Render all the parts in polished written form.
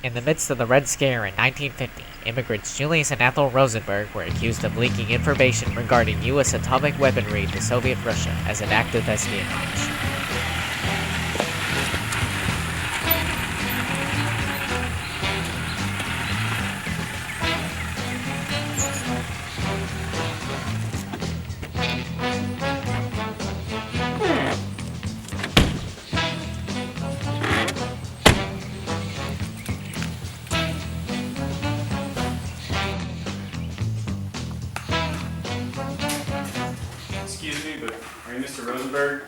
In the midst of the Red Scare in 1950, immigrants Julius and Ethel Rosenberg were accused of leaking information regarding U.S. atomic weaponry to Soviet Russia as an act of espionage. Excuse me, but are you Mr. Rosenberg?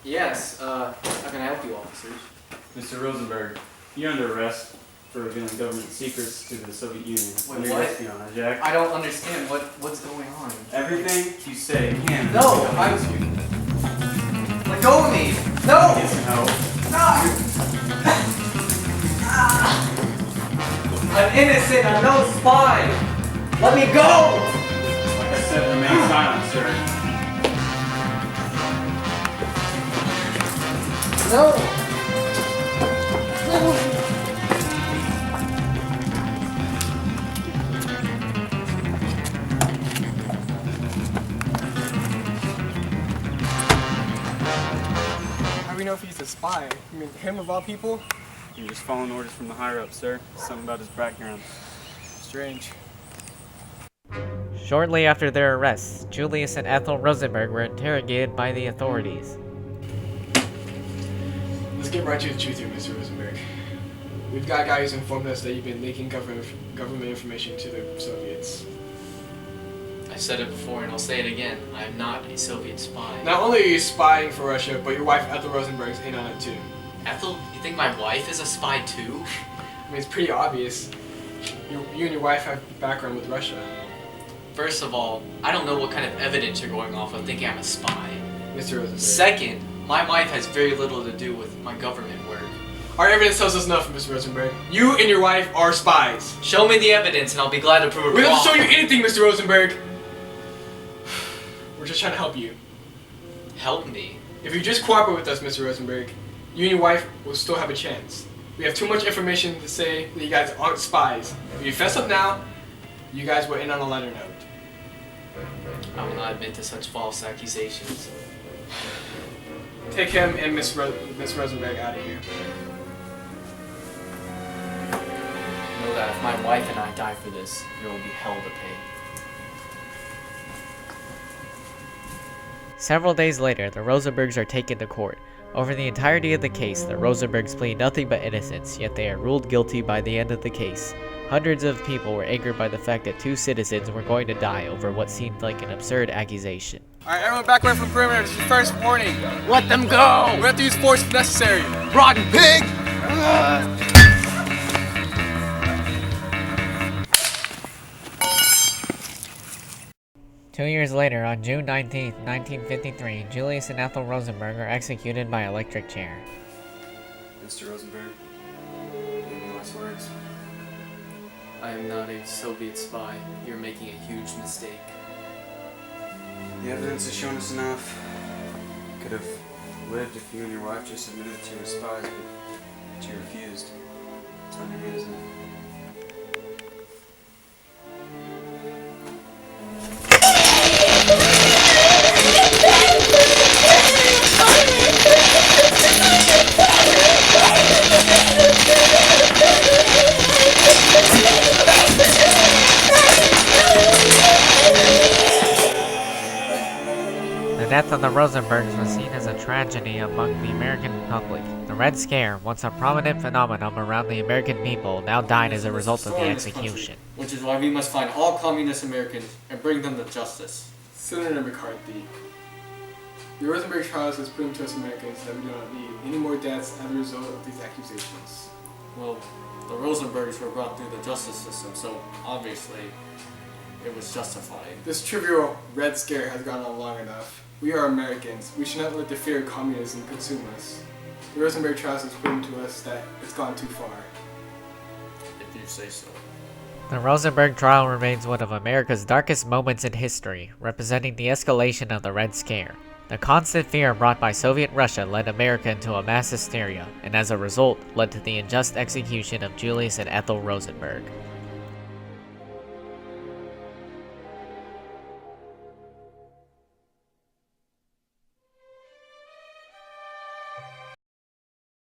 Yes, how can I help you, officers? Mr. Rosenberg, you're under arrest for revealing government secrets to the Soviet Union. Wait, Under what? espionage act. I don't understand what's going on. Everything you say can. No, let go of me! No! Yes, no. I'm innocent, I'm no spy! Let me go! Like I said, remain silent, sir. No! How do we know if he's a spy? I mean, him of all people? You're just following orders from the higher-ups, sir. Something about his background. Strange. Shortly after their arrests, Julius and Ethel Rosenberg were interrogated by the authorities. Let's get right to the truth here, Mr. Rosenberg. We've got guys informed us that you've been leaking government information to the Soviets. I said it before and I'll say it again. I am not a Soviet spy. Not only are you spying for Russia, but your wife Ethel Rosenberg's in on it too. Ethel, you think my wife is a spy too? I mean, it's pretty obvious. You and your wife have background with Russia. First of all, I don't know what kind of evidence you're going off of thinking I'm a spy. Mr. Rosenberg. Second, my wife has very little to do with my government work. Our evidence tells us nothing, Mr. Rosenberg. You and your wife are spies. Show me the evidence and I'll be glad to prove it We don't wrong. have to show you anything, Mr. Rosenberg. We're just trying to help you. Help me. If you just cooperate with us, Mr. Rosenberg, you and your wife will still have a chance. We have too much information to say that you guys aren't spies. If you fess up now, you guys will end on a lighter note. I will not admit to such false accusations. Take him and Miss Rosenberg out of here. Know that if my wife and I die for this, there will be hell to pay. Several days later, the Rosenbergs are taken to court. Over the entirety of the case, the Rosenbergs plead nothing but innocence, yet they are ruled guilty by the end of the case. Hundreds of people were angered by the fact that two citizens were going to die over what seemed like an absurd accusation. Alright, everyone back away from the perimeter. This is your first warning. Let them go! We have to use force if necessary. Rotten pig! 2 years later, on June 19, 1953, Julius and Ethel Rosenberg are executed by electric chair. Mr. Rosenberg, any last words? I am not a Soviet spy. You're making a huge mistake. The evidence has shown us enough. You could have lived if you and your wife just admitted that you were spies, but you refused. It's on your hands now. The death of the Rosenbergs was seen as a tragedy among the American public. The Red Scare, once a prominent phenomenon around the American people, now died as a result of the execution. Which is why we must find all communist Americans and bring them to justice. Senator McCarthy, the Rosenberg Trial has proven to us Americans that we do not need any more deaths as a result of these accusations. Well, the Rosenbergs were brought through the justice system, so obviously it was justified. This trivial Red Scare has gone on long enough. We are Americans. We should not let the fear of communism consume us. The Rosenberg Trial has proven to us that it's gone too far. If you say so. The Rosenberg trial remains one of America's darkest moments in history, representing the escalation of the Red Scare. The constant fear brought by Soviet Russia led America into a mass hysteria, and as a result, led to the unjust execution of Julius and Ethel Rosenberg.